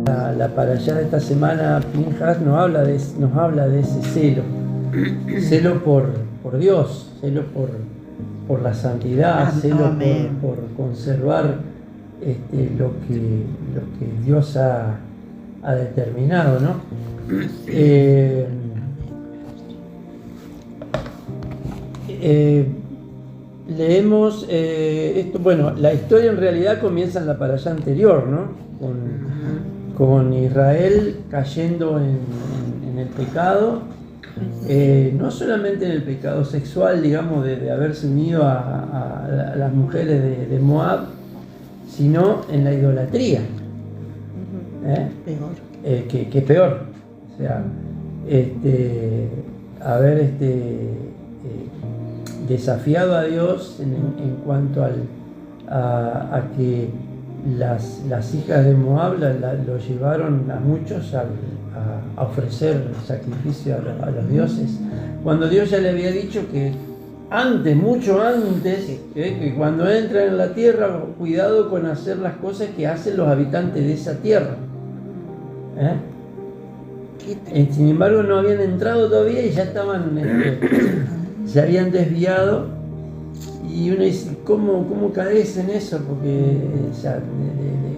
La para allá de esta semana, Pinhas nos habla de ese celo por Dios, celo por la santidad, celo por conservar lo que Dios ha determinado, ¿no? Leemos esto, bueno, la historia en realidad comienza en la para allá anterior, ¿no? Con Israel cayendo en el pecado, no solamente en el pecado sexual, digamos, de haberse unido a las mujeres de Moab, sino en la idolatría. Peor. Que peor. O sea, haber desafiado a Dios en cuanto a que las hijas de Moab lo llevaron a muchos a ofrecer sacrificio a los dioses, cuando Dios ya le había dicho que mucho antes, que cuando entran en la tierra, cuidado con hacer las cosas que hacen los habitantes de esa tierra. Sin embargo, no habían entrado todavía y ya estaban, se habían desviado. Y uno dice, ¿cómo caes en eso? Porque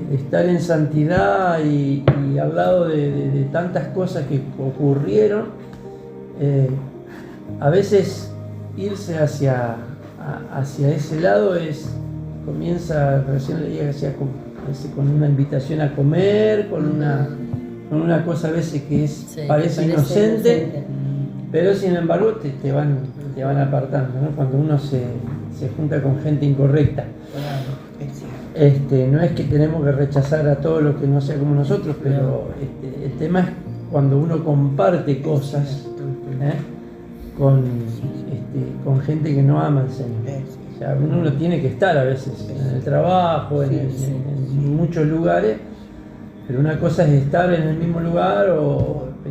de estar en santidad y al lado de tantas cosas que ocurrieron, a veces irse hacia ese lado comienza, recién leía que hacía con una invitación a comer, con una cosa a veces que parece inocente, pero sin embargo te van apartando, ¿no? Cuando uno se junta con gente incorrecta. No es que tenemos que rechazar a todo lo que no sea como nosotros, pero el tema es cuando uno comparte cosas con gente que no ama al Señor. O sea, uno tiene que estar a veces en el trabajo, en muchos lugares, pero una cosa es estar en el mismo lugar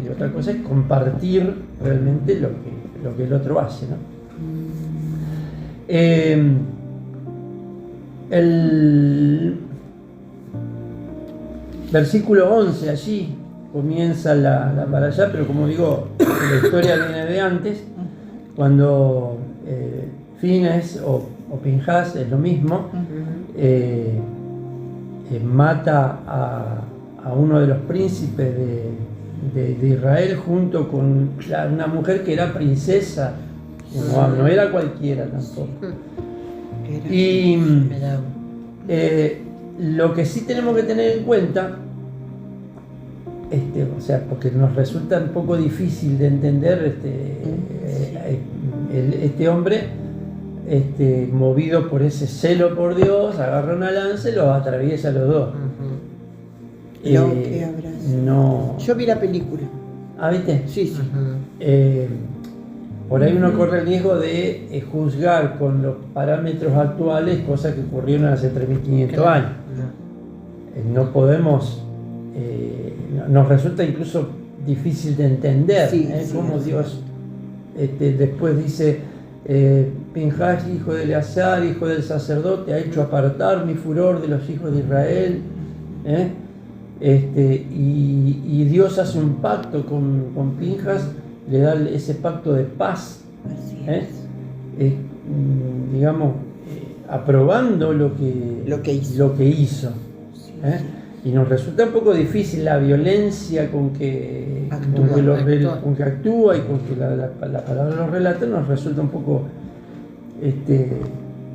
y otra cosa es compartir realmente lo que el otro hace, ¿no? El versículo 11 allí comienza la para allá, pero como digo, la historia viene de antes, cuando Fines o Pinhas, es lo mismo, mata a uno de los príncipes de Israel junto con una mujer que era princesa. No era cualquiera tampoco. Y lo que sí tenemos que tener en cuenta, o sea, porque nos resulta un poco difícil de entender, este hombre, movido por ese celo por Dios, agarra una lanza y los atraviesa a los dos. No. Yo vi la película. ¿Ah, viste? Sí. Por ahí uno corre el riesgo de juzgar con los parámetros actuales cosas que ocurrieron hace 3.500 años. No podemos, nos resulta incluso difícil de entender cómo Dios después dice, Pinhas, hijo de Eleazar, hijo del sacerdote, ha hecho apartar mi furor de los hijos de Israel. Y Dios hace un pacto con Pinhas, le da ese pacto de paz, digamos, aprobando lo que hizo. Y nos resulta un poco difícil la violencia con que actúa y con que la palabra lo relata, nos resulta un poco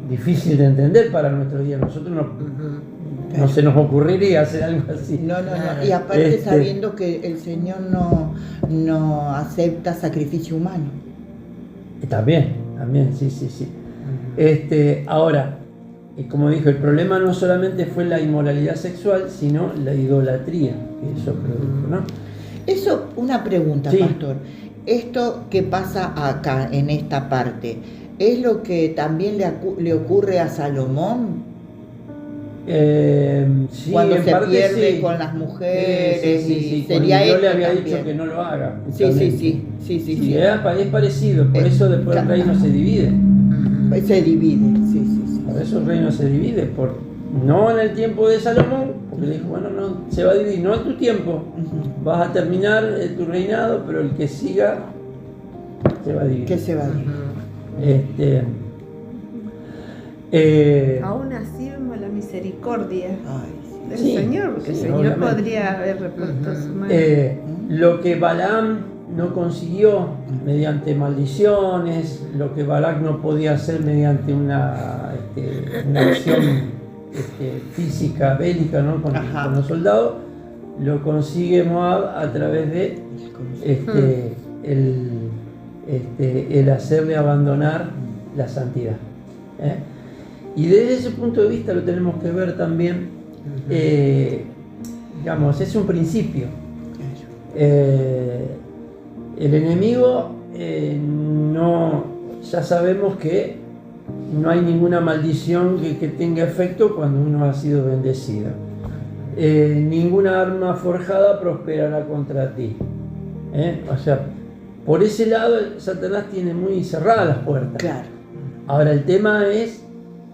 difícil de entender para nuestros días. Nosotros no se nos ocurriría hacer algo así. No. Y aparte sabiendo que el Señor no acepta sacrificio humano. También, sí. Ahora, como dijo, el problema no solamente fue la inmoralidad sexual, sino la idolatría que eso produjo, ¿no? Eso, una pregunta, sí. Pastor. Esto que pasa acá, en esta parte, ¿es lo que también le ocurre a Salomón? Sí, cuando se pierde sí. Con las mujeres, sí. Sería yo le había también. dicho que no lo haga. Sí. Es parecido, por eso después el reino se divide. Se divide, sí. Por eso el reino se divide, no en el tiempo de Salomón, porque le dijo, bueno, no, se va a dividir, no en tu tiempo, vas a terminar tu reinado, pero el que siga se va a dividir. ¿Qué se va a dividir? Aún así vemos la misericordia del sí, Señor, porque sí, el Señor obviamente podría haber repuesto su mano. Lo que Balaam no consiguió mediante maldiciones, lo que Balak no podía hacer mediante una acción física, bélica, ¿no? con los soldados, lo consigue Moab a través de el hacerle abandonar la santidad. Y desde ese punto de vista lo tenemos que ver también, digamos, es un principio. El enemigo ya sabemos que no hay ninguna maldición que tenga efecto cuando uno ha sido bendecido. Ninguna arma forjada prosperará contra ti. O sea, por ese lado Satanás tiene muy cerradas las puertas. Claro. Ahora el tema es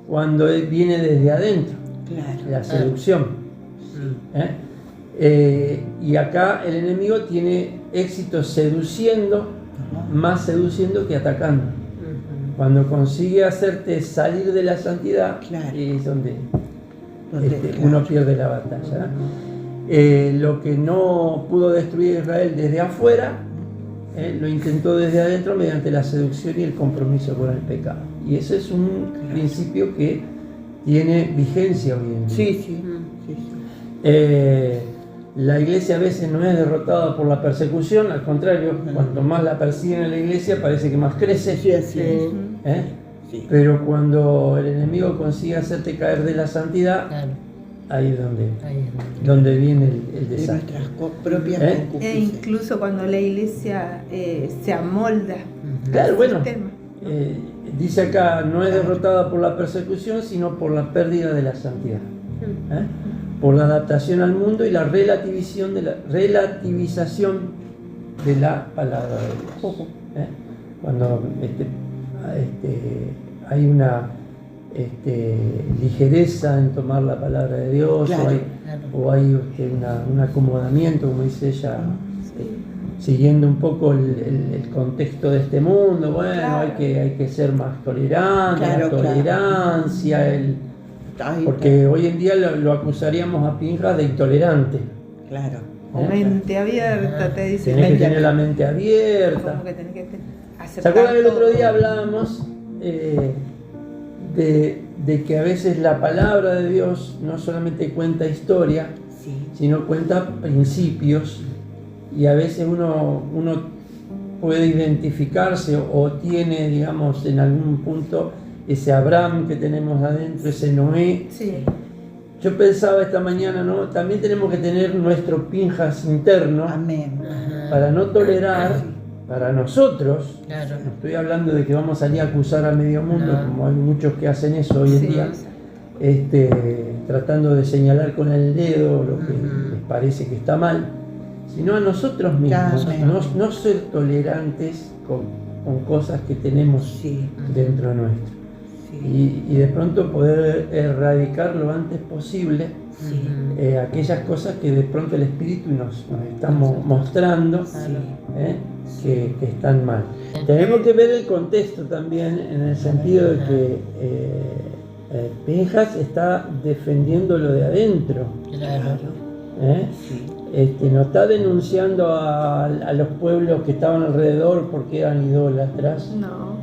cuando viene desde adentro, la seducción. Y acá el enemigo tiene éxito seduciendo, más seduciendo que atacando. Cuando consigue hacerte salir de la santidad, es donde uno pierde la batalla. Lo que no pudo destruir Israel desde afuera, lo intentó desde adentro mediante la seducción y el compromiso con el pecado. Y ese es un principio que tiene vigencia hoy en día. Sí. La iglesia a veces no es derrotada por la persecución, al contrario, cuanto más la persiguen a la iglesia parece que más crece. Sí, así es. Sí. Pero cuando el enemigo consigue hacerte caer de la santidad, ahí es donde viene el desastre. De nuestras propias concupiscencias. E incluso cuando la iglesia se amolda Claro, bueno, sistema. dice acá, no es derrotada por la persecución, sino por la pérdida de la santidad. Por la adaptación al mundo y la relativización de la palabra de Dios. Cuando hay una ligereza en tomar la palabra de Dios, o hay un acomodamiento, como dice ella, siguiendo un poco el contexto de este mundo. Bueno, hay que ser más tolerantes, la tolerancia, porque hoy en día lo acusaríamos a Pinjas de intolerante. Claro. Mente abierta, te dicen. Tenés que tener la mente abierta. Como que tenés que aceptar. ¿Se acuerdan que el otro todo? día hablábamos de que a veces la palabra de Dios no solamente cuenta historia, sino cuenta principios, y a veces uno puede identificarse o tiene, digamos, en algún punto ese Abraham que tenemos adentro, ese Noé. Sí. Yo pensaba esta mañana, ¿no? También tenemos que tener nuestro Pinjas interno. Amén. Para no tolerar, para nosotros, no estoy hablando de que vamos a salir a acusar a medio mundo, como hay muchos que hacen eso hoy en día, tratando de señalar con el dedo lo que les parece que está mal, sino a nosotros mismos, no ser tolerantes con cosas que tenemos dentro nuestro. Y de pronto poder erradicar lo antes posible aquellas cosas que de pronto el Espíritu nos está mostrando que están mal. Tenemos que ver el contexto también, en el sentido de que Pinjas está defendiendo lo de adentro. No está denunciando a los pueblos que estaban alrededor porque eran idólatras. No.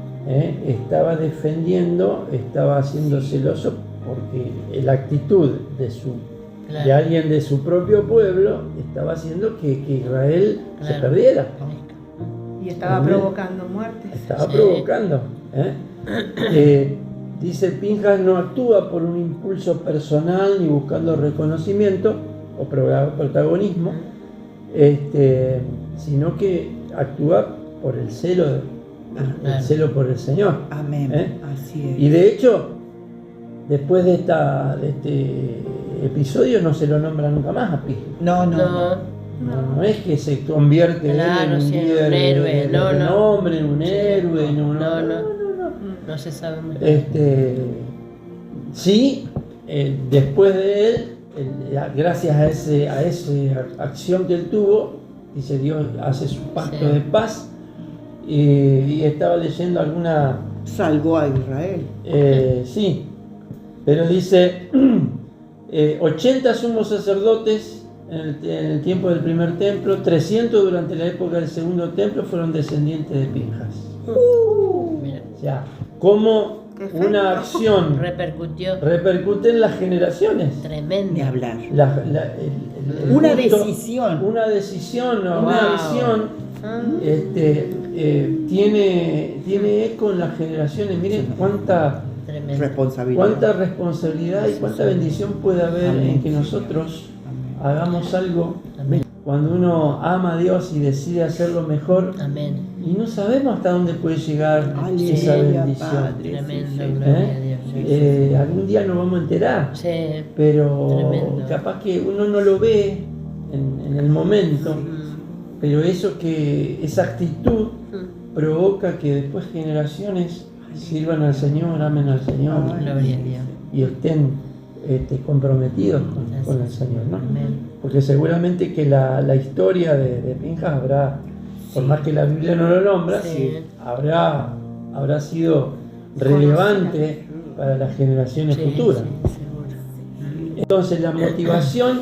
Estaba defendiendo, estaba siendo celoso porque la actitud de alguien de su propio pueblo estaba haciendo que Israel se perdiera. Y estaba provocando muertes. Estaba provocando. Dice, Pinjas no actúa por un impulso personal ni buscando reconocimiento o protagonismo, sino que actúa por el celo por el Señor. Amén. Así es. Y de hecho, después de este episodio no se lo nombra nunca más a Pinjas. No es que se convierte en un líder, héroe, nombre, en un héroe, no se sabe muy sí, después de él, gracias a esa acción que él tuvo, dice, Dios hace su pacto de paz. Y estaba leyendo alguna... Salvó a Israel. Sí, pero dice 80 sumos sacerdotes en el tiempo del primer templo, 300 durante la época del segundo templo fueron descendientes de Pinjas. Mira, O sea, cómo una acción repercute en las generaciones. tremendo. Ni hablar. Una decisión. Una decisión o una Wow. visión tiene eco en las generaciones. Miren cuánta responsabilidad y cuánta bendición puede haber en que nosotros hagamos algo. Amén. Cuando uno ama a Dios y decide hacerlo mejor, Amén. y no sabemos hasta dónde puede llegar esa Aleluya, bendición. Padre. Tremendo, Sí, gloria a Dios. Algún día nos vamos a enterar, Sí. pero Tremendo. capaz que uno no lo ve en el momento, pero esa actitud provoca que después generaciones sirvan al Señor, amen al Señor Gloria a Dios. y estén comprometidos con el Señor, ¿no? Amén. Porque seguramente que la historia de Pinjas habrá, por más que la Biblia no lo nombra, Sí. habrá sido relevante para las generaciones Sí, futuras. sí, seguro. Entonces la motivación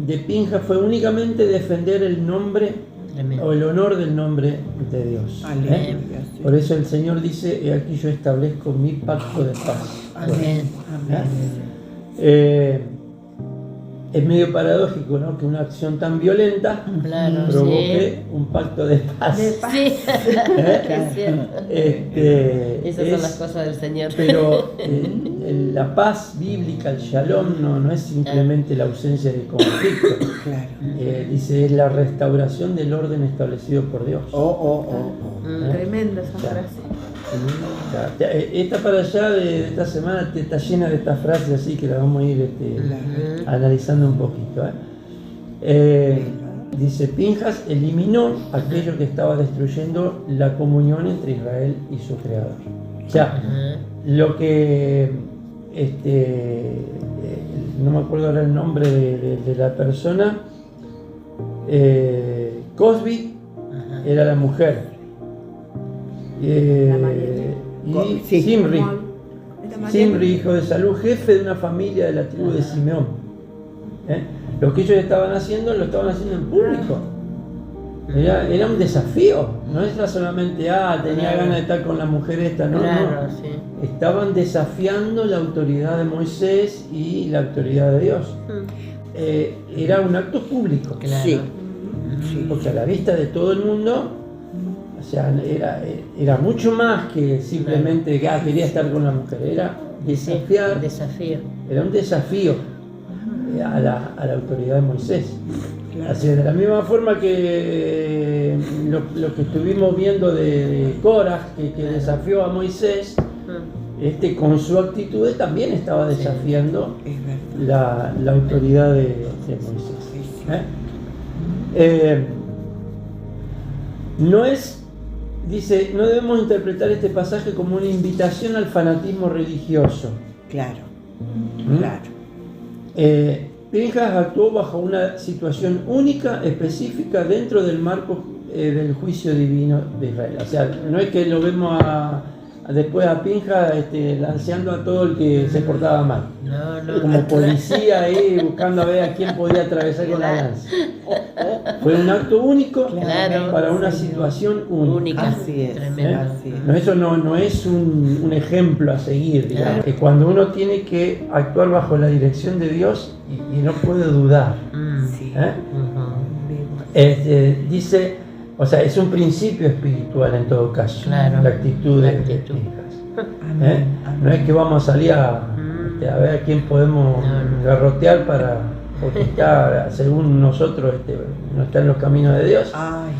de Pinjas fue únicamente defender el nombre Tremendo. o el honor del nombre de Dios. Aleluya, sí. Por eso el Señor dice, he aquí yo establezco mi pacto de paz. Amén. Es medio paradójico, ¿no?, que una acción tan violenta Claro, provoque un pacto de paz. Sí. Es cierto. Esas son las cosas del Señor. Pero la paz bíblica, el shalom, no es simplemente la ausencia de conflicto. Claro. Dice, es la restauración del orden establecido por Dios. Tremenda esa frase. O sea, esta para allá de esta semana está llena de estas frases así que las vamos a ir analizando un poquito. Dice, Pinjas eliminó aquello que estaba destruyendo la comunión entre Israel y su creador. O sea, lo que no me acuerdo ahora el nombre de la persona, Cosby era la mujer. Y Sí. Zimri, hijo de Salú, jefe de una familia de la tribu de Simeón. Lo que ellos estaban haciendo, lo estaban haciendo en público. Era un desafío, no era solamente, tenía ganas de estar con la mujer esta, no. Sí. Estaban desafiando la autoridad de Moisés y la autoridad de Dios. Era un acto público, Claro. Sí. porque a la vista de todo el mundo, o sea, era mucho más que simplemente quería estar con la mujer, era desafiar, Desafío. era un desafío a la autoridad de Moisés. Claro. Así, de la misma forma que lo que estuvimos viendo de Coraj, que desafió a Moisés, con su actitud también estaba desafiando Es verdad. la autoridad de Moisés. Dice, no debemos interpretar este pasaje como una invitación al fanatismo religioso. Claro. Pinjas actuó bajo una situación única, específica, dentro del marco del juicio divino de Israel. O sea, no es que lo vemos después a Pinjas lanceando a todo el que se portaba mal. No. Como policía ahí buscando a ver a quién podía atravesar con la lanza. Fue un acto único Claro. para una situación única. Así es. Tremendo. Así es. No, eso no es un ejemplo a seguir, digamos. Es cuando uno tiene que actuar bajo la dirección de Dios y no puede dudar. Sí. Dice, o sea, es un principio espiritual en todo caso, Claro. la actitud de actitud. Pinjas. Amén. No es que vamos a salir a ver a quién podemos garrotear porque está, según nosotros, no está en los caminos de Dios. Ay,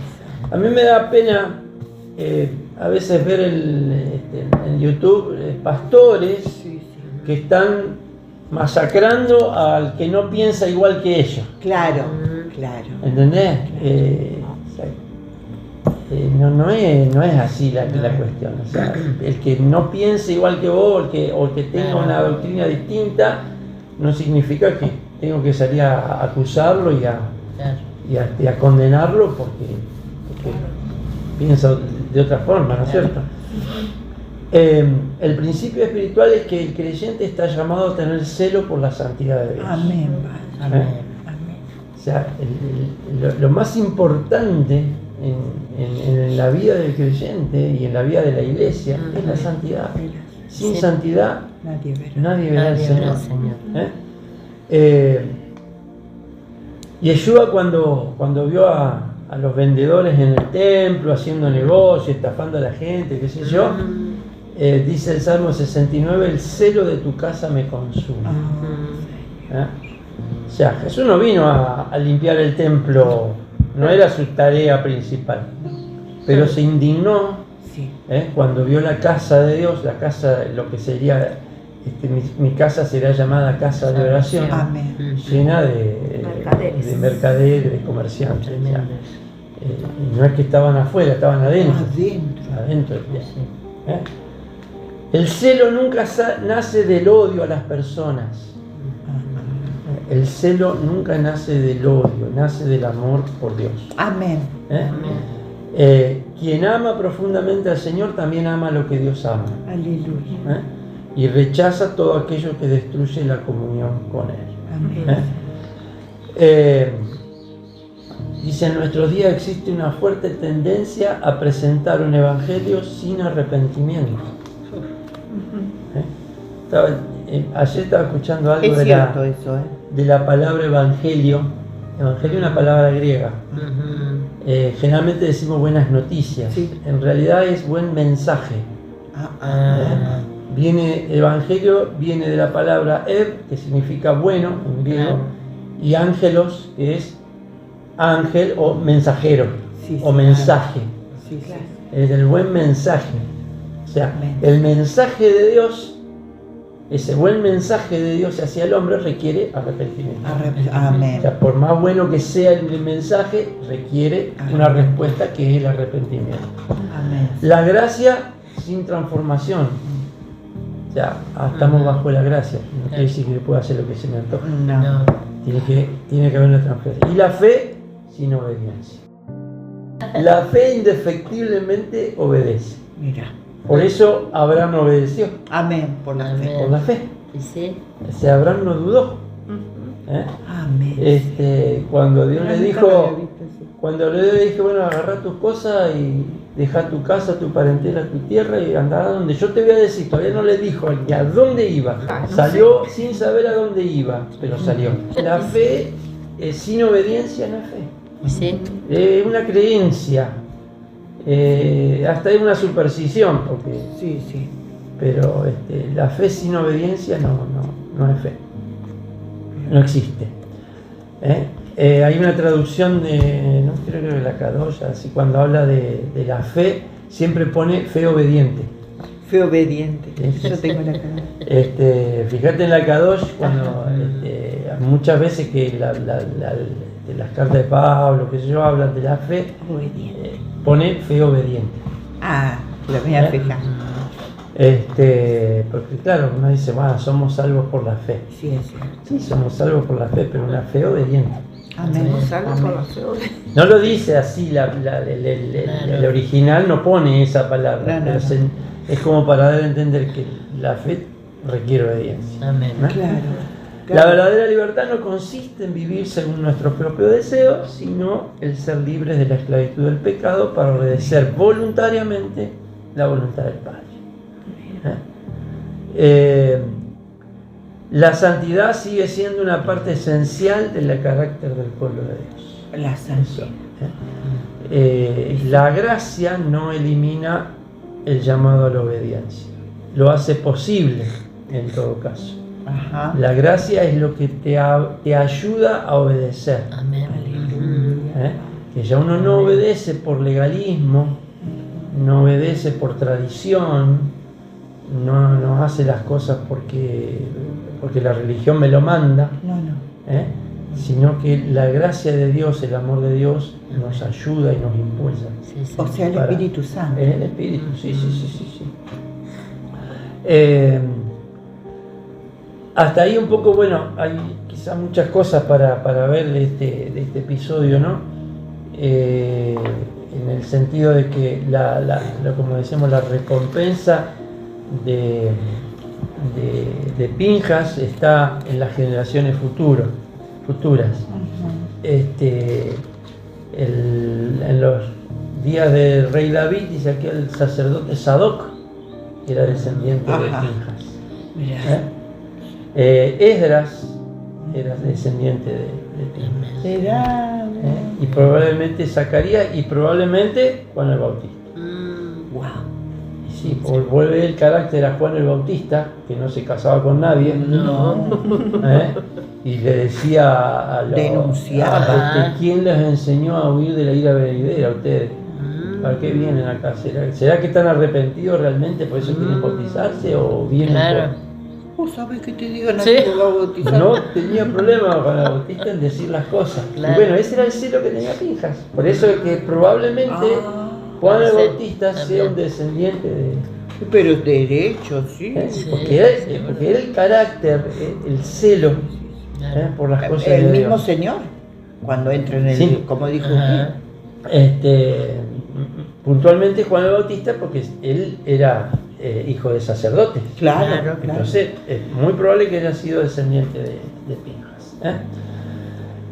A mí me da pena a veces ver en YouTube pastores que están masacrando al que no piensa igual que ellos. claro. ¿Entendés? No es así la cuestión. O sea, el que no piense igual que vos, o el que tenga una doctrina distinta, no significa que tengo que salir a acusarlo y a Claro. condenarlo porque piensa de otra forma, ¿no es cierto? El principio espiritual es que el creyente está llamado a tener celo por la santidad de Dios. Amén. Amén. Amén. O sea, lo más importante en la vida del creyente y en la vida de la iglesia es la santidad. Sin Sí. santidad Nadie verá. nadie verá al Nadie verá Señor. al Señor. Yeshua cuando vio a los vendedores en el templo haciendo negocio, estafando a la gente, qué sé yo, dice el Salmo 69, el celo de tu casa me consume. ¿Eh? O sea, Jesús no vino a limpiar el templo, no era su tarea principal, pero se indignó Sí. cuando vio la casa de Dios, la casa, lo que sería, mi casa será llamada casa de oración, Amén. llena de mercaderes, de comerciantes. O sea, Tremendo. y no es que estaban afuera, estaban adentro. Adentro. Adentro. ¿Eh? El celo nunca nace del odio a las personas. El celo nunca nace del odio, nace del amor por Dios. Amén. Quien ama profundamente al Señor también ama lo que Dios ama. Aleluya. Y rechaza todo aquello que destruye la comunión con Él. Amén. Dice, en nuestros días existe una fuerte tendencia a presentar un evangelio sin arrepentimiento. Ayer estaba escuchando algo Es cierto eso, ¿eh? de la palabra evangelio. Evangelio es una palabra griega. Generalmente decimos buenas noticias. Sí. En realidad es buen mensaje. Evangelio viene de la palabra ev, que significa bueno en griego, y ángelos, que es ángel o mensajero, Sí, o sí, mensaje. Sí, sí. Es el buen mensaje. O sea, Amén. el mensaje de Dios, ese buen mensaje de Dios hacia el hombre requiere arrepentimiento. O Amén. sea, por más bueno que sea el mensaje, requiere una respuesta que es el arrepentimiento. Amén. La gracia sin transformación. O sea, estamos bajo la gracia. No quiere decir que pueda hacer lo que se me antoja. No. Tiene que haber una transferencia. Y la fe sin obediencia. La fe indefectiblemente obedece. Mira. Por eso Abraham no obedeció. Amén. Por la fe. Por la fe. ¿Y sí? O sea, Abraham no dudó. ¿Eh? Amén. Cuando Dios le Nunca lo dijo, había visto así. cuando le dije, bueno, agarrá tus cosas y deja tu casa, tu parentela, tu tierra y andá a donde yo te voy a decir. Todavía no le dijo ni a dónde iba. Salió sin saber a dónde iba, pero salió. La fe sin obediencia no es fe. ¿Y sí? Es una creencia. Hasta es una superstición, porque, Sí, sí. pero la fe sin obediencia no es fe. No existe. Hay una traducción de, no creo que la Kadosh, así cuando habla de la fe, siempre pone fe obediente. Fe obediente. Sí. Yo tengo la cara. Fíjate en la Kadosh, cuando muchas veces que las cartas de Pablo, que yo, hablan de la fe, Obediente. pone fe obediente. Lo voy a fijar. Porque claro, uno dice, bueno, somos salvos por la fe. Sí, es cierto. Sí, somos salvos por la fe, pero una fe obediente. Amén. Amén. No lo dice así, el original no pone esa palabra, No, pero es como para dar a entender que la fe requiere obediencia. Amén. ¿No? Claro. La verdadera libertad no consiste en vivir según nuestros propios deseos, sino el ser libres de la esclavitud del pecado para obedecer voluntariamente la voluntad del Padre. La santidad sigue siendo una parte esencial del carácter del pueblo de Dios. La santidad. La gracia no elimina el llamado a la obediencia, lo hace posible en todo caso. Ajá. La gracia es lo que te ayuda a obedecer. Amén. Que ya uno no obedece por legalismo, no obedece por tradición, no hace las cosas porque la religión me lo manda, No. sino que la gracia de Dios, el amor de Dios nos ayuda y nos impulsa. Sí, sí. O sea, el Para- Espíritu Santo. El Espíritu, sí. hasta ahí un poco, bueno, hay quizás muchas cosas para ver de este episodio, ¿no? En el sentido de que, como decíamos, la recompensa de Pinjas está en las generaciones futuras. En los días del rey David, dice aquí el sacerdote Sadoc, que era descendiente de Pinjas. Esdras era descendiente de Pinjas. Y probablemente Zacarías y probablemente Juan el Bautista. Wow. Y sí, vuelve el carácter a Juan el Bautista, que no se casaba con nadie. Y le decía a los... Denunciaba. ¿Quién les enseñó a huir de la ira venidera a ustedes? ¿Para qué vienen acá? ¿Será que están arrepentidos realmente, por eso quieren bautizarse? ¿O vienen ¿Vos sabés qué te digan? Sí. No tenía problema con el Bautista en decir las cosas. Claro. Y bueno, ese era el celo que tenía Pinjas. Por eso es que probablemente Juan el Bautista sea un descendiente de... Pero derecho, sí. Porque era el carácter, el celo por las cosas de El Dios. mismo Señor, cuando entra en el... Sí. Como dijo usted. Puntualmente Juan el Bautista, porque él era hijo de sacerdote. Claro. Entonces es muy probable que haya sido descendiente de Pinjas.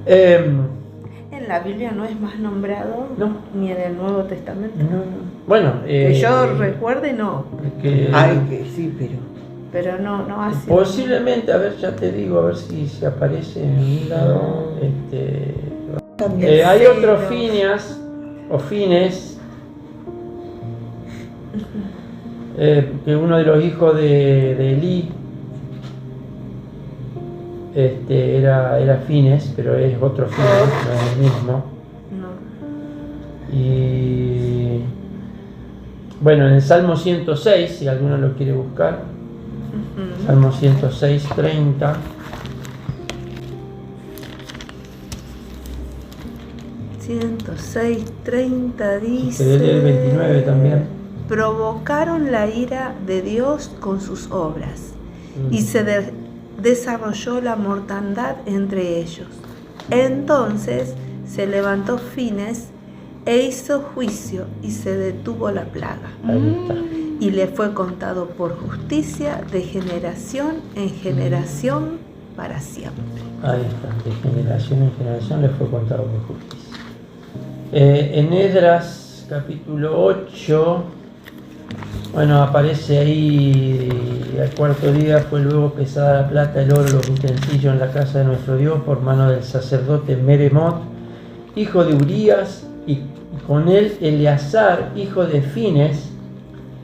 En la Biblia no es más nombrado, No. ni en el Nuevo Testamento. Bueno, Que yo recuerde, no. Ay, que sí, Pero no hace. Posiblemente, a ver, ya te digo, a ver si se aparece en un lado. también. Hay otros Fines o Fines, que uno de los hijos de Elí era Fines, pero es otro Fines, no es el mismo. No. Y bueno, en el Salmo 106, si alguno lo quiere buscar, Salmo 106, 30. $106:30 dice. Se lee el 29 también. Provocaron la ira de Dios con sus obras, y se desarrolló la mortandad entre ellos. Entonces se levantó Fines e hizo juicio, y se detuvo la plaga. Ahí está. Y le fue contado por justicia de generación en generación para siempre. Ahí está, de generación en generación le fue contado por justicia. En Esdras capítulo 8, bueno, aparece ahí: al cuarto día fue luego pesada la plata, el oro, los utensilios en la casa de nuestro Dios por mano del sacerdote Meremot, hijo de Urías, y con él Eleazar, hijo de Fines,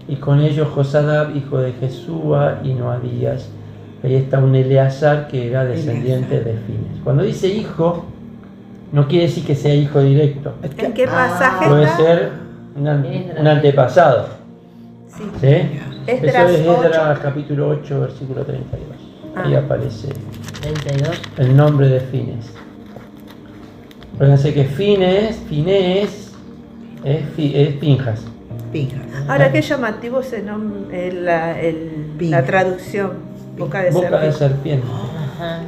y con ellos Josadab, hijo de Jesúa, y Noadías. Ahí está un Eleazar que era descendiente de Fines. Cuando dice hijo, no quiere decir que sea hijo directo. ¿En qué pasaje Puede está? ser un antepasado. Sí. ¿Sí? Esdras Eso es 8. Esdras capítulo 8, versículo 32. Ahí aparece 32. el nombre de Fines. Fíjense que Fines es Pinjas. Ahora, qué llamativo ese nombre, la traducción, boca de serpiente. Ajá.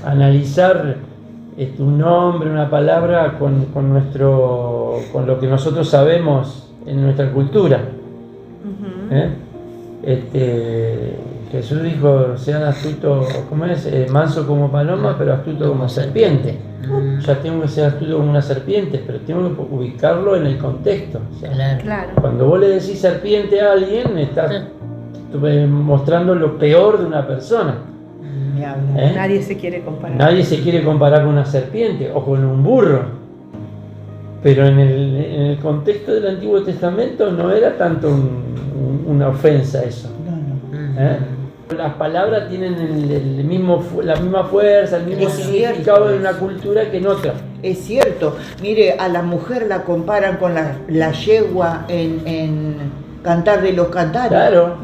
Analizar un nombre, una palabra con lo que nosotros sabemos en nuestra cultura. Jesús dijo: sean astutos, ¿cómo es? Manso como paloma, pero astuto como serpiente. Ya tengo que ser astuto como una serpiente, pero tengo que ubicarlo en el contexto. O sea, Claro. cuando vos le decís serpiente a alguien, estás mostrando lo peor de una persona. Nadie se quiere comparar. Nadie se quiere comparar con una serpiente o con un burro. Pero en el contexto del Antiguo Testamento no era tanto una ofensa eso. Las palabras tienen la misma fuerza, el mismo significado en una cultura que en otra. Es cierto. Mire, a la mujer la comparan con la yegua en Cantar de los Cantares. Claro.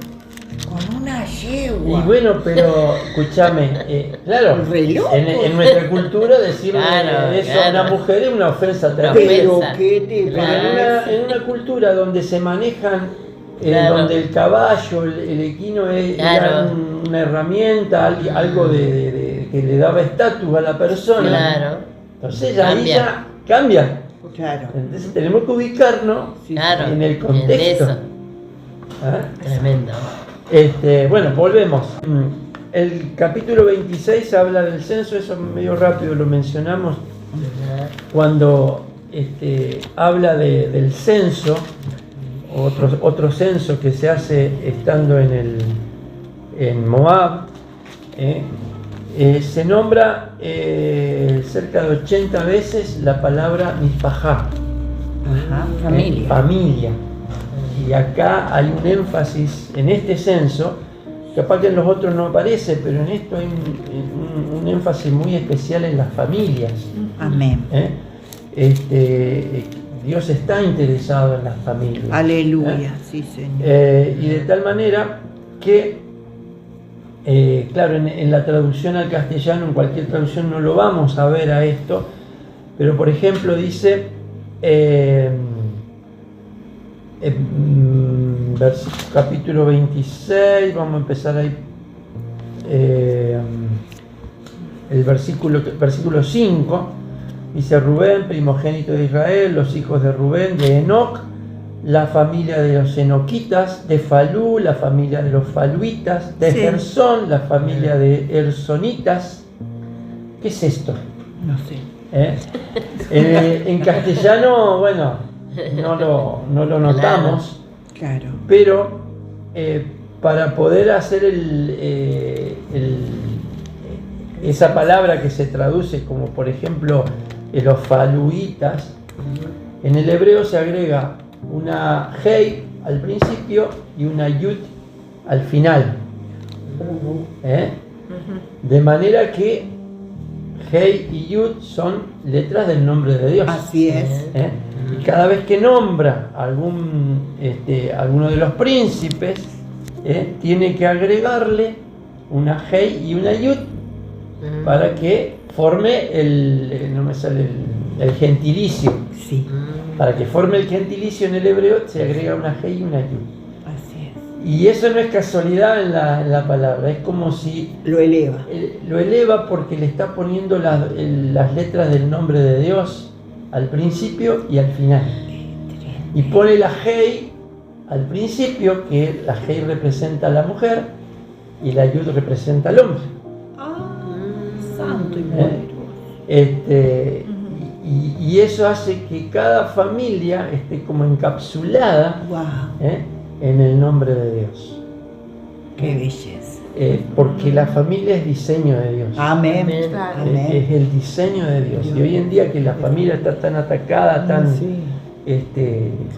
Con una yegua. Y bueno, pero escúchame, claro, en nuestra cultura decirle eso a una mujer es una ofensa terrible. Pero ¿qué te Pero en una cultura donde se manejan Claro. donde el caballo, el equino era una herramienta, algo que le daba estatus a la persona. Claro. Entonces ahí ya cambia. Claro. Entonces tenemos que ubicarnos Claro. en el contexto. En eso. ¿Ah? Tremendo. Bueno, volvemos. El capítulo 26 habla del censo, eso medio rápido lo mencionamos. Cuando habla del censo, otro censo que se hace estando en Moab, se nombra cerca de 80 veces la palabra mishpajá, Ajá, familia. familia. Y acá hay un énfasis en este censo, capaz que en los otros no aparece, pero en esto hay un énfasis muy especial en las familias. Amén. Dios está interesado en las familias. Aleluya, sí, Señor. Y de tal manera que, claro, en la traducción al castellano, en cualquier traducción no lo vamos a ver a esto, pero por ejemplo dice, capítulo 26, vamos a empezar ahí, el versículo 5, dice: Rubén, primogénito de Israel, los hijos de Rubén, de Enoc, la familia de los enoquitas, de Falú, la familia de los faluitas, de Gersón, la familia de Ersonitas. ¿Qué es esto? No sé. En castellano, bueno, no lo notamos, Claro. pero para poder hacer esa palabra que se traduce como, por ejemplo, los faluitas, en el hebreo se agrega una hei al principio y una yud al final. De manera que hei y yud son letras del nombre de Dios. Así es. Y cada vez que nombra alguno de los príncipes, tiene que agregarle una hei y una yud para que forme el gentilicio. Sí, Para que forme el gentilicio en el hebreo se agrega una hei y una yud. así es. Y eso no es casualidad en la palabra, es como si Lo eleva. lo eleva porque le está poniendo las letras del nombre de Dios al principio y al final. Y pone la hei al principio, que la hei representa a la mujer y la yud representa al hombre. Santo y poderoso. Y eso hace que cada familia esté como encapsulada Wow, en el nombre de Dios. qué belleza. Porque la familia es diseño de Dios. Amén. Claro. Amén. Es el diseño de Dios. Y hoy en día que la familia está tan atacada, tan, Sí,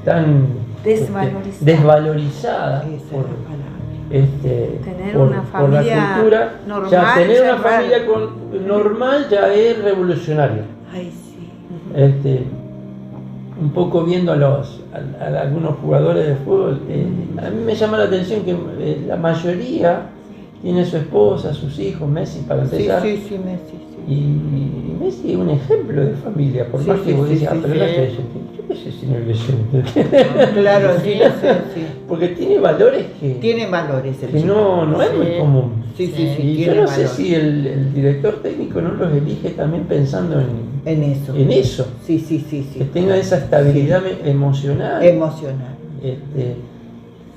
tan Desvalorizada. desvalorizada esa es por, la palabra. Tener por una la familia cultura, normal, ya tener ya una es familia raro. normal ya es revolucionario. Ay, sí. Un poco viendo a algunos jugadores de fútbol, a mí me llama la atención que la mayoría tiene su esposa, sus hijos. Messi, para Sí, empezar, sí, sí, Messi, sí. y Messi es un ejemplo de familia, por Sí, más que sí, vos sí, decís, sí, pero sí. no es creyente. Yo qué sé si no es creyente. Claro, sí, lo sé, sí. Porque tiene valores que Tiene valores el que chico. no es muy Sí. común. Sí, sí, sí, Y yo tiene no sé valores. si el director técnico no los elige también pensando En eso. en eso, Sí, sí, sí, que sí. tenga esa estabilidad emocional. Emocional.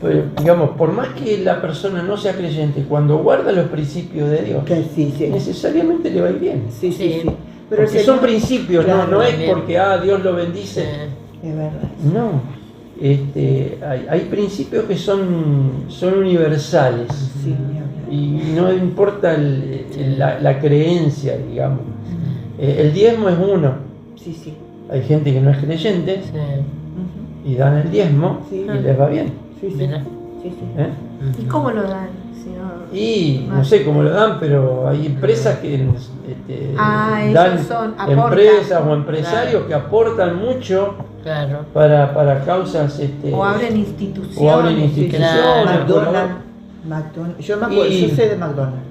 Pero, digamos, por más que la persona no sea creyente, cuando guarda los principios de Dios, Que sí, sí. necesariamente le va a ir bien. Sí, sí, Sí. sí. Porque el son Señor- principios, Claro, no es también. porque Dios lo bendice. Es verdad. No, hay principios que son universales. Sí, ni hablar. Y no importa la creencia, digamos. El diezmo es uno. Sí, sí. Hay gente que no es creyente Sí. Ujú. y dan el diezmo Sí. y les va bien. Sí, sí. Mira. Sí, sí. ¿eh? ¿Y cómo lo dan? Si no... Y no sé cómo lo dan, pero hay empresas que ellos dan aportan. empresas o empresarios que aportan mucho Claro. para causas O abren instituciones. o abren Sí, sí. instituciones. McDonald's. McDonald's. Yo me acuerdo, Y- yo sé de McDonald's.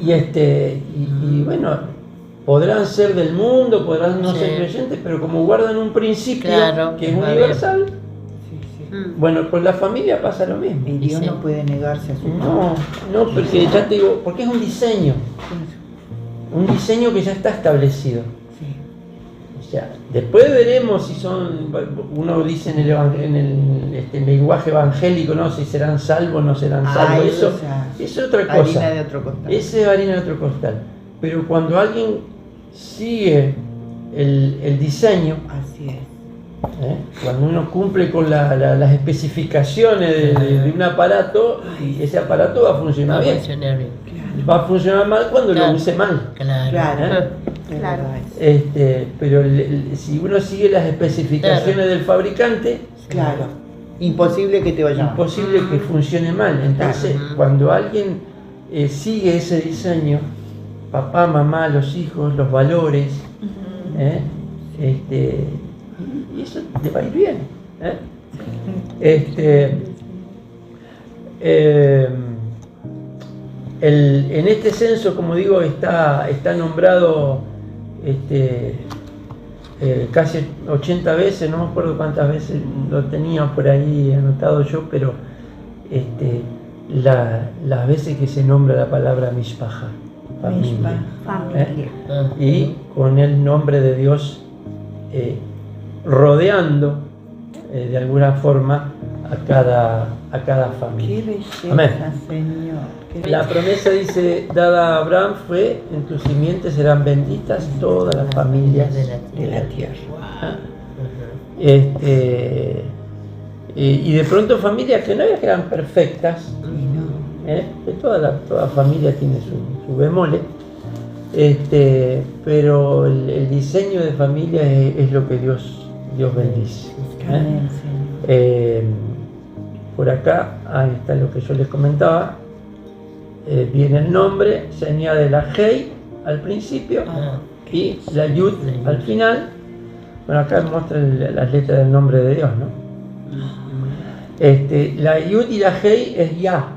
Y bueno, podrán ser del mundo, podrán no Sí. ser creyentes, pero como guardan un principio Claro, que es va universal, Sí, sí. Bueno, con la familia pasa lo mismo. Y Dios no puede negarse a su No, no, porque ya te digo, porque es un diseño que ya está establecido. Sí. O sea, después veremos si son, uno dice en el lenguaje evangélico, no, si serán salvos o no serán salvos. Eso es otra cosa. Harina de otro costal. Ese es harina de otro costal. Pero cuando alguien sigue el diseño, Así es. cuando uno cumple con las especificaciones de un aparato, y ese aparato va a funcionar bien. Va a funcionar mal cuando lo use mal. Claro. Pero si uno sigue las especificaciones del fabricante, Claro. Imposible que te vaya mal. imposible que funcione mal. Entonces, cuando alguien sigue ese diseño, papá, mamá, los hijos, los valores, y eso te va a ir bien. En este censo, como digo, está nombrado casi 80 veces, no me acuerdo cuántas veces lo tenía por ahí anotado yo, pero las veces que se nombra la palabra mishpacha, familia, y con el nombre de Dios rodeando de alguna forma a cada familia. Qué belleza, Amén. Señor. La promesa dice dada a Abraham fue: en tus simientes serán benditas todas las familias de la tierra. Y de pronto familias que no eran perfectas, que toda familia tiene su bemole, pero el diseño de familia es lo que Dios bendice. Por acá, ahí está lo que yo les comentaba. Viene el nombre, se añade la Hei al principio y la Yud al final. Bueno, acá muestra las letras del nombre de Dios, ¿no? La Yud y la Hei es Ya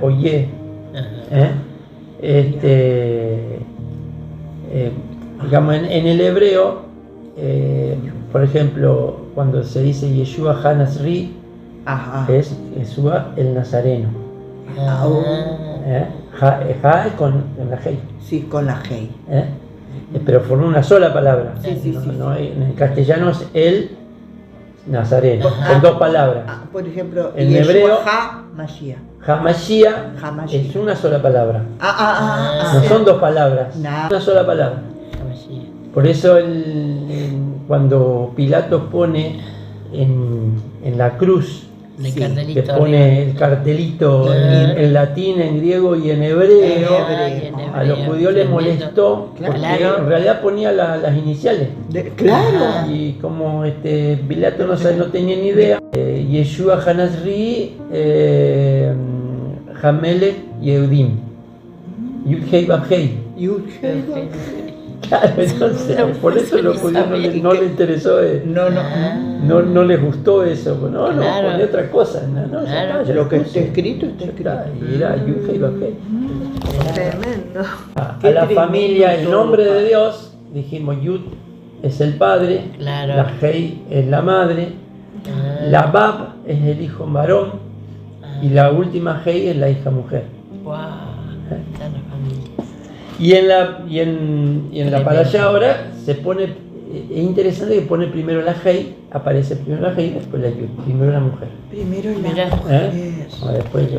o Ye. Digamos, en el hebreo, por ejemplo, cuando se dice Yeshua HaNazri, es Yeshua el Nazareno. Ja es con la Hei. Sí, con la Hei. Pero forma una sola palabra. Sí. En el castellano es el Nazareno, con dos palabras. Por ejemplo, en Yeshua hebreo, HaMashiach. HaMashiach es una sola palabra. No son dos palabras, una sola palabra. Por eso cuando Pilato pone en la cruz, que pone el cartelito en latín, en griego y en hebreo, a los judíos les molestó, porque en realidad ponía las iniciales. Claro. Y como Pilato no tenía ni idea, Yeshua HaNazri, Hamelech Yehudim, Yud Hei Vav Hei. Claro, entonces, por eso los judíos no le interesó, no les gustó eso, ponía otra cosa, lo que está escrito está escrito. Y era Yud Hei Vav Hei. Tremendo. A la familia, el nombre de Dios, dijimos Yud es el padre, la Hei es la madre, la Vav es el hijo varón y la última Hei es la hija mujer. Y en la parashá ahora se pone, es interesante que pone primero la Hei, aparece primero la Hei, después la Yud, primero la mujer. Primero la mujer.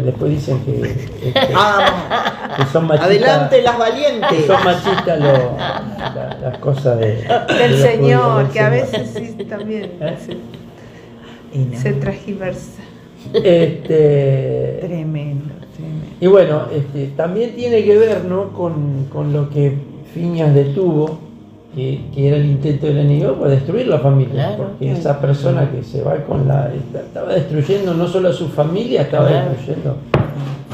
Después dicen que son machistas. Adelante las valientes. Que son machistas las cosas del Señor, que a veces sí también se transgiversa. Tremendo. Y bueno, también tiene que ver, ¿no?, con lo que Fiñas detuvo, que era el intento del enemigo por destruir la familia, porque esa persona que se va estaba destruyendo no solo a su familia, estaba destruyendo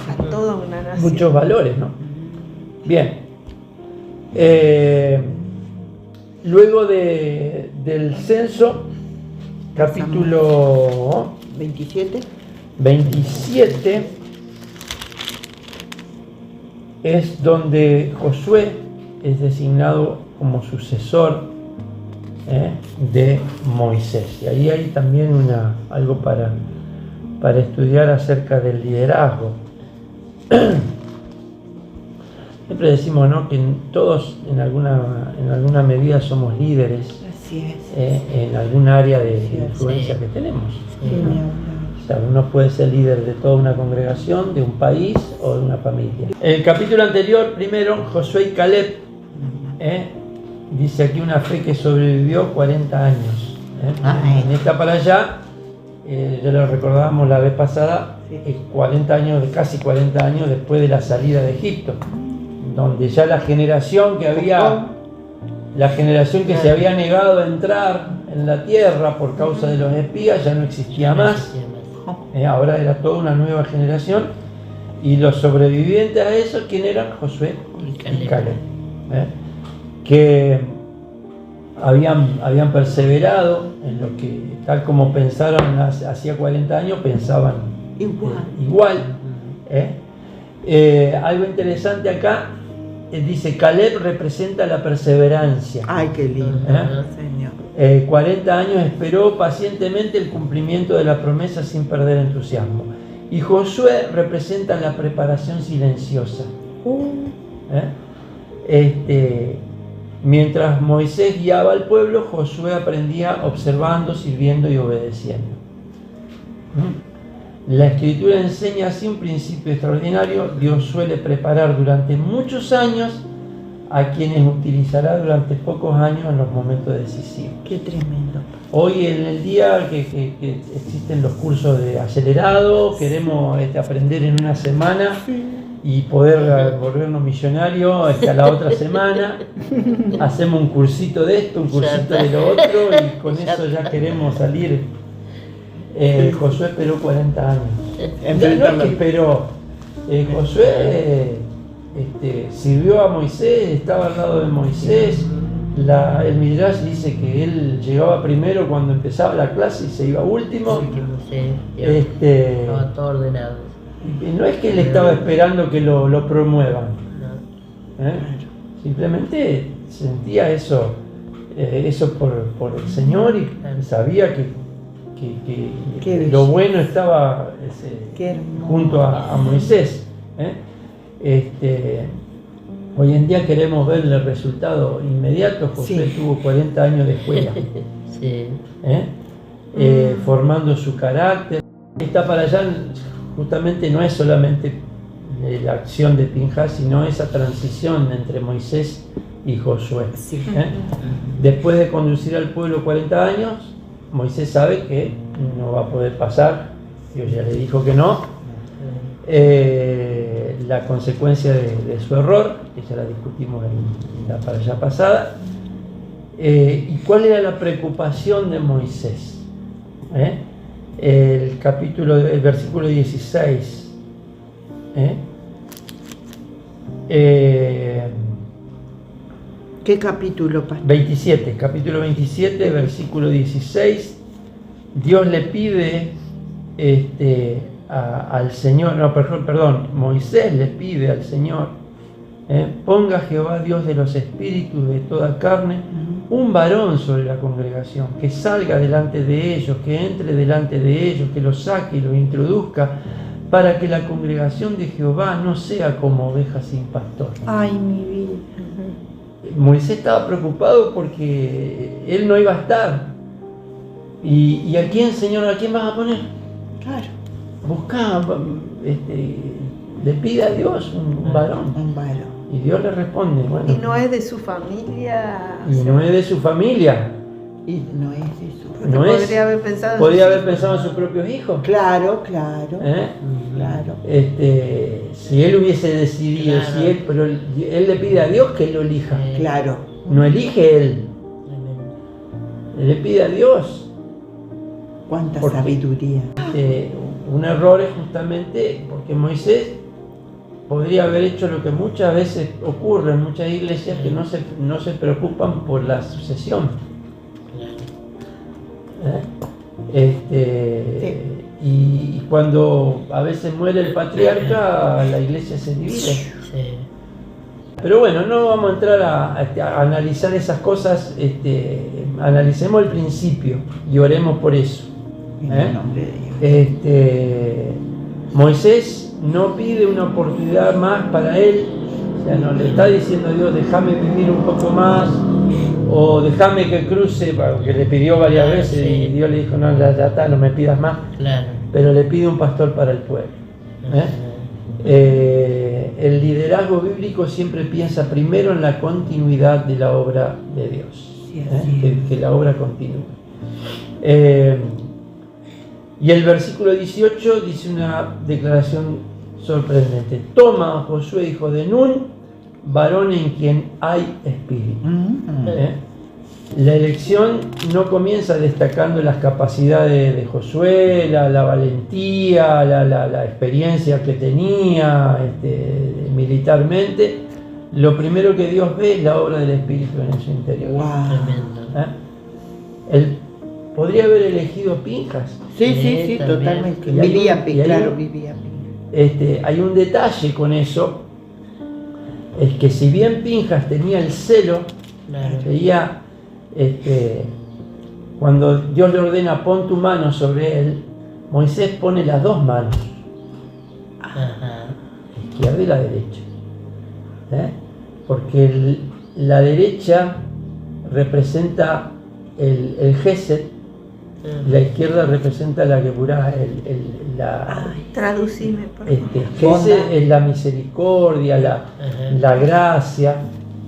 a toda una nación. Muchos valores, ¿no? Bien. Luego del censo, capítulo 27 es donde Josué es designado como sucesor de Moisés. Y ahí hay también algo para estudiar acerca del liderazgo. Siempre decimos, ¿no?, que todos en alguna medida somos líderes. Así es. En algún área de influencia que tenemos. O sea, uno puede ser líder de toda una congregación, de un país o de una familia. En el capítulo anterior, primero, Josué y Caleb, dice aquí una fe que sobrevivió 40 años. En esta para allá, ya lo recordábamos la vez pasada, 40 años, casi 40 años después de la salida de Egipto, donde ya la generación que se había negado a entrar en la tierra por causa de los espías ya no existía más. Ahora era toda una nueva generación, y los sobrevivientes a eso, ¿quién eran? Josué y Caleb, que habían perseverado en lo que, tal como pensaron hacía 40 años, pensaban igual. Algo interesante acá, dice: Caleb representa la perseverancia. Ay, qué lindo, Señor. 40 años esperó pacientemente el cumplimiento de la promesa sin perder entusiasmo. Y Josué representa la preparación silenciosa. Mientras Moisés guiaba al pueblo, Josué aprendía observando, sirviendo y obedeciendo. La Escritura enseña así un principio extraordinario: Dios suele preparar durante muchos años a quienes utilizará durante pocos años en los momentos decisivos. Qué tremendo. Hoy, en el día que existen los cursos de acelerado, queremos aprender en una semana y poder volvernos millonarios a la otra semana. Hacemos un cursito de esto, un cursito de lo otro, y con eso ya queremos salir. Josué esperó 40 años. No es que esperó. Josué sirvió a Moisés, estaba al lado de Moisés. El Midrash dice que él llegaba primero cuando empezaba la clase y se iba último. Estaba todo ordenado. No es que él estaba esperando que lo promuevan. Simplemente sentía eso por el Señor, y sabía que lo bueno estaba junto a Moisés. Hoy en día queremos ver el resultado inmediato. Josué tuvo 40 años de escuela, formando su carácter. Está para allá, justamente no es solamente la acción de Pinhas, sino esa transición entre Moisés y Josué. Después de conducir al pueblo 40 años, Moisés sabe que no va a poder pasar. Dios ya le dijo que no. La consecuencia de su error, que ya la discutimos en la para allá pasada. ¿Y cuál era la preocupación de Moisés? El versículo 16. ¿Qué capítulo, pastor? 27, capítulo 27, versículo 16. Dios le pide al Señor, Moisés le pide al Señor: ponga Jehová, Dios de los espíritus de toda carne, un varón sobre la congregación, que salga delante de ellos, que entre delante de ellos, que los saque y los introduzca, para que la congregación de Jehová no sea como oveja sin pastor. Ay, mi vida. Moisés estaba preocupado porque él no iba a estar. ¿Y a quién, Señor, a quién vas a poner? Claro. Busca, le pide a Dios un varón. Un varón. Y Dios le responde, bueno. Y no es de su familia. Y no es de su familia. Y no es de su familia. No es. Podría haber pensado en sus propios hijos. Claro. Claro. Si él hubiese decidido, Claro. pero él le pide a Dios que lo elija. Claro. No elige él. Él le pide a Dios. Cuánta Porque, sabiduría. Un error es justamente porque Moisés podría haber hecho lo que muchas veces ocurre en muchas iglesias, que no se preocupan por la sucesión. Y cuando a veces muere el patriarca, la iglesia se divide. Pero bueno, no vamos a entrar a analizar esas cosas, analicemos el principio y oremos por eso. En el nombre de Dios. Moisés no pide una oportunidad más para él, o sea, no le está diciendo a Dios, déjame vivir un poco más, o déjame que cruce, porque le pidió varias veces y Dios le dijo, no, ya está, no me pidas más, pero le pide un pastor para el pueblo. El liderazgo bíblico siempre piensa primero en la continuidad de la obra de Dios, que la obra continúe. Y el versículo 18 dice una declaración sorprendente: toma a Josué, hijo de Nun, varón en quien hay espíritu. La elección no comienza destacando las capacidades de Josué, la valentía, la experiencia que tenía militarmente. Lo primero que Dios ve es la obra del Espíritu en su interior. Wow. Él podría haber elegido Pinjas. Sí, totalmente. Vivía Pinjas. Hay un detalle con eso, es que si bien Pinjas tenía el celo, veía, cuando Dios le ordena pon tu mano sobre él, Moisés pone las dos manos, la izquierda y la derecha, porque la derecha representa el Gesed, la izquierda representa la Geburá, traducime, por favor. Gesed es la misericordia, la gracia.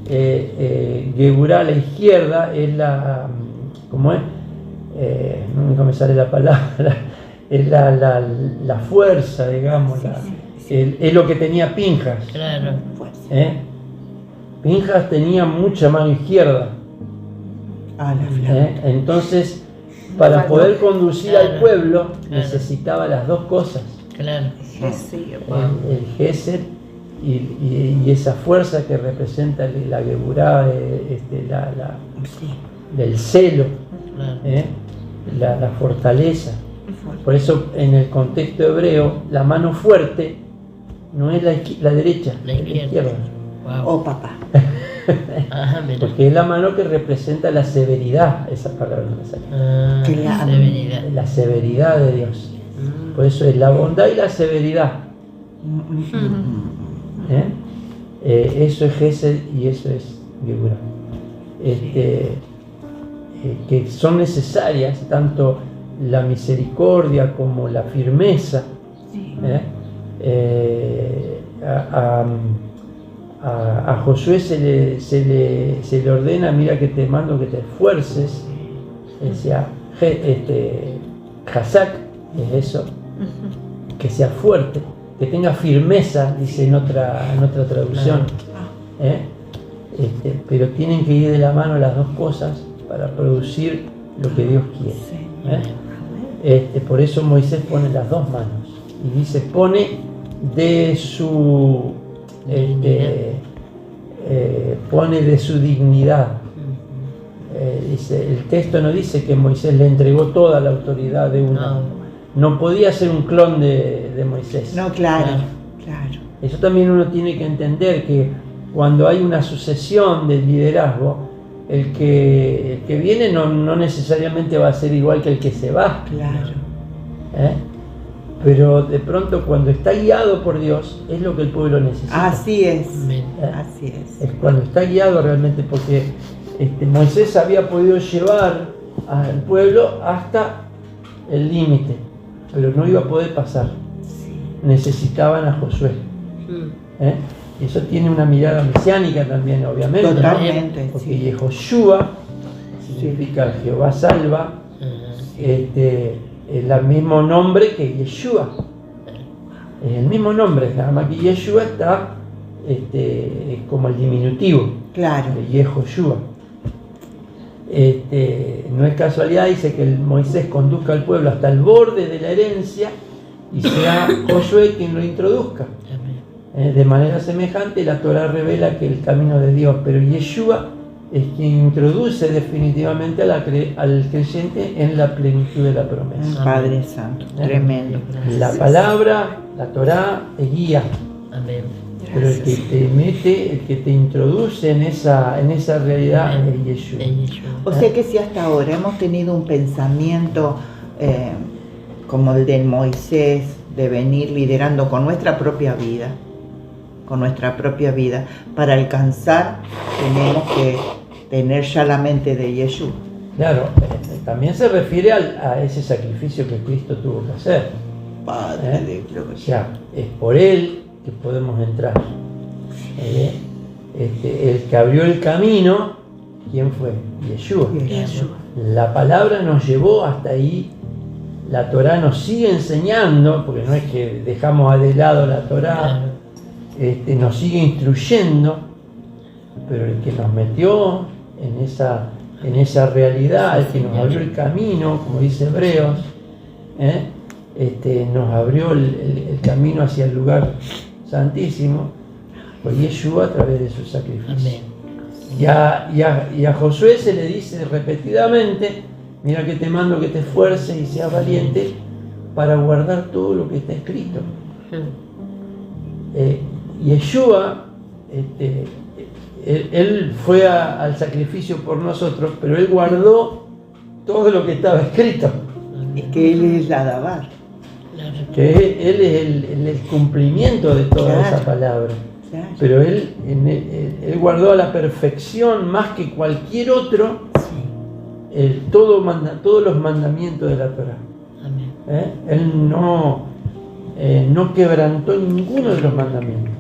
Geburá a la izquierda es ¿cómo es? Nunca me sale la palabra, es la fuerza, digamos, es lo que tenía Pinjas. Claro. Pinjas tenía mucha mano izquierda. Entonces, para poder conducir al pueblo, necesitaba las dos cosas. Claro. El Gesed y esa fuerza que representa la Geburá, del celo, la fortaleza. Por eso en el contexto hebreo la mano fuerte no es la derecha, la es la izquierda. Wow. Oh, papá. Porque es la mano que representa la severidad, esa palabra no me sale. Severidad. La severidad de Dios. Por eso es la bondad y la severidad. Eso es Gesed y eso es Geburá. Que son necesarias tanto la misericordia como la firmeza. A Josué se le ordena, mira que te mando que te esfuerces, decía Hazak, es eso, que sea fuerte, que tenga firmeza, dice en otra traducción. Pero tienen que ir de la mano las dos cosas para producir lo que Dios quiere. Por eso Moisés pone las dos manos y dice, pone de su dignidad. Dice, el texto no dice que Moisés le entregó toda la autoridad de uno. No podía ser un clon de Moisés. No, claro. Eso también uno tiene que entender, que cuando hay una sucesión del liderazgo, el que viene no necesariamente va a ser igual que el que se va. Claro. Pero de pronto cuando está guiado por Dios es lo que el pueblo necesita. Así es. Así es. Es cuando está guiado realmente, porque Moisés había podido llevar al pueblo hasta el límite, pero no iba a poder pasar. Necesitaban a Josué. Y eso tiene una mirada mesiánica también, obviamente. Totalmente. Porque Yehoshua significa Jehová salva. Es el mismo nombre que Yeshua. Es el mismo nombre, nada más que Yeshua está como el diminutivo. Claro. De Yehoshua. No es casualidad, dice que Moisés conduzca al pueblo hasta el borde de la herencia y sea Josué quien lo introduzca. De manera semejante, la Torah revela que el camino de Dios, pero Yeshua es quien introduce definitivamente al creyente en la plenitud de la promesa. Padre Santo, tremendo. La palabra, la Torah, te guía. Amén. pero el que te mete, el que te introduce en esa realidad es Yeshua. O sea que si hasta ahora hemos tenido un pensamiento como el de Moisés, de venir liderando con nuestra propia vida, para alcanzar tenemos que tener ya la mente de Yeshua. Claro, también se refiere a ese sacrificio que Cristo tuvo que hacer. Padre de gloria. O sea, es por Él que podemos entrar. El que abrió el camino, ¿quién fue? Yeshua. La palabra nos llevó hasta ahí. La Torá nos sigue enseñando, porque no es que dejamos de lado la Torá, nos sigue instruyendo, pero el que nos metió en esa realidad, el que nos abrió el camino, como dice Hebreos, nos abrió el camino hacia el lugar santísimo, fue Yeshua a través de su sacrificio. Y a Josué se le dice repetidamente: mira que te mando que te esfuerces y seas valiente para guardar todo lo que está escrito. Yeshua, él fue al sacrificio por nosotros, pero él guardó todo lo que estaba escrito. Es que él es la Dabar. Que él es el cumplimiento de toda esa palabra. Pero él guardó a la perfección, más que cualquier otro, todos los mandamientos de la Torá. Él no quebrantó ninguno de los mandamientos.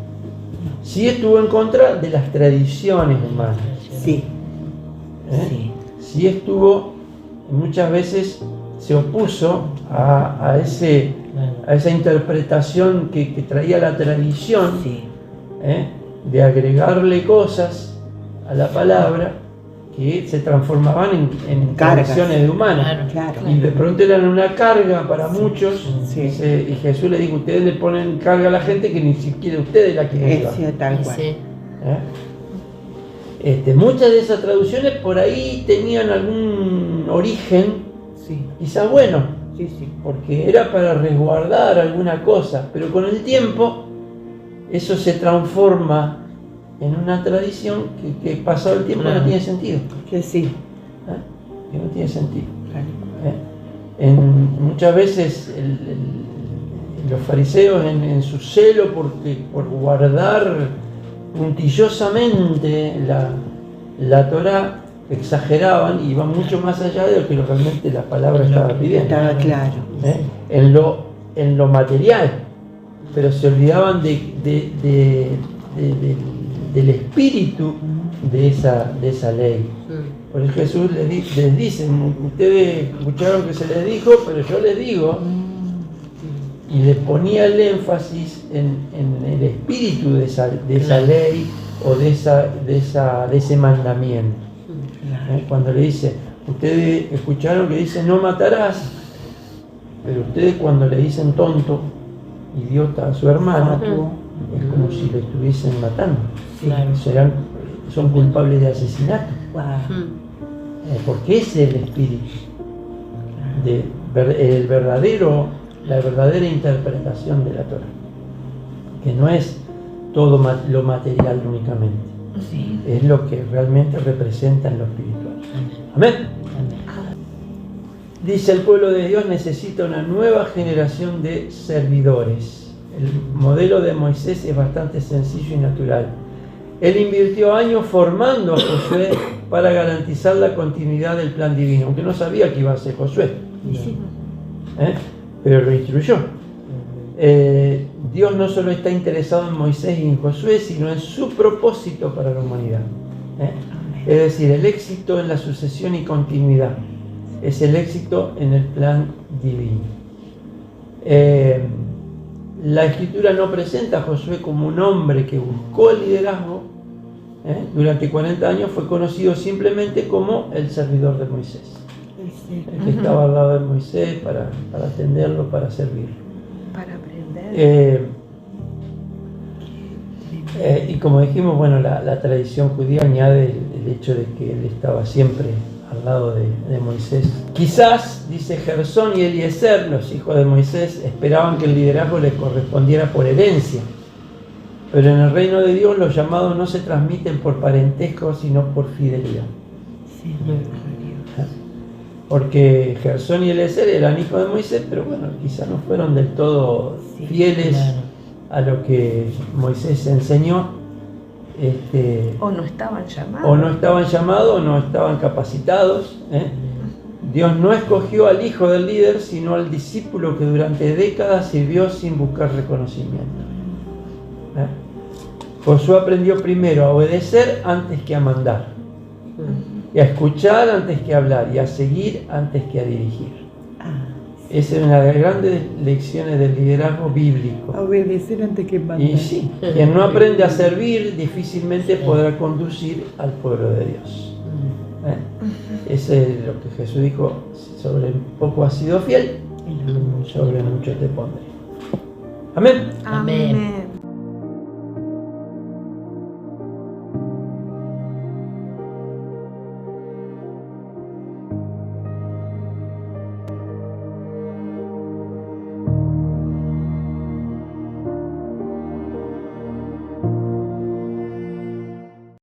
Sí estuvo en contra de las tradiciones humanas. Sí estuvo, muchas veces se opuso a esa interpretación que traía la tradición, de agregarle cosas a la palabra que se transformaban en tradiciones de humanos. Y de pronto eran una carga para muchos. Y Jesús le dijo: ustedes le ponen carga a la gente que ni siquiera ustedes la quieren llevar. Tal cual. Muchas de esas traducciones por ahí tenían algún origen, quizás bueno, porque era para resguardar alguna cosa, pero con el tiempo eso se transforma en una tradición que pasado el tiempo no tiene sentido. Que no tiene sentido. Muchas veces los fariseos, en su celo por guardar puntillosamente la Torá, exageraban y iban mucho más allá de lo que realmente la palabra estaba pidiendo. Estaba claro. En lo material, pero se olvidaban del espíritu de esa ley. Por eso Jesús les dice: ustedes escucharon que se les dijo, pero yo les digo. Y le ponía el énfasis en el espíritu de esa ley o de ese mandamiento. Cuando le dice: ustedes escucharon que dice no matarás, pero ustedes cuando le dicen tonto, idiota a su hermano, es como si lo estuviesen matando. Son culpables de asesinato. Porque ese es el espíritu, la verdadera interpretación de la Torá, que no es todo lo material únicamente, es lo que realmente representa en lo espiritual. Amén. Dice: el pueblo de Dios necesita una nueva generación de servidores. El modelo de Moisés es bastante sencillo y natural. Él invirtió años formando a Josué para garantizar la continuidad del plan divino, aunque no sabía que iba a ser Josué, pero lo instruyó. Dios no solo está interesado en Moisés y en Josué, sino en su propósito para la humanidad. Es decir, el éxito en la sucesión y continuidad es el éxito en el plan divino. La Escritura no presenta a Josué como un hombre que buscó el liderazgo. Durante 40 años fue conocido simplemente como el servidor de Moisés, el que estaba al lado de Moisés para atenderlo, para servirlo, para aprender. Y como dijimos, bueno, la tradición judía añade el hecho de que él estaba siempre al lado de Moisés. Quizás, dice Gersón y Eliezer, los hijos de Moisés, esperaban que el liderazgo les correspondiera por herencia, Pero en el reino de Dios los llamados no se transmiten por parentesco, sino por fidelidad. Sí. Porque Gersón y Eliezer eran hijos de Moisés, pero bueno, quizás no fueron del todo fieles a lo que Moisés enseñó. O no estaban llamados. O no estaban llamados, o no estaban capacitados. Dios no escogió al hijo del líder, sino al discípulo que durante décadas sirvió sin buscar reconocimiento. Josué aprendió primero a obedecer antes que a mandar, y a escuchar antes que a hablar, y a seguir antes que a dirigir. Esa es una de las grandes lecciones del liderazgo bíblico. Obedecer antes que mandar. Y sí, quien no aprende a servir difícilmente podrá conducir al pueblo de Dios. Ese es lo que Jesús dijo: sobre poco has sido fiel, sobre mucho te pondré. Amén. Amén.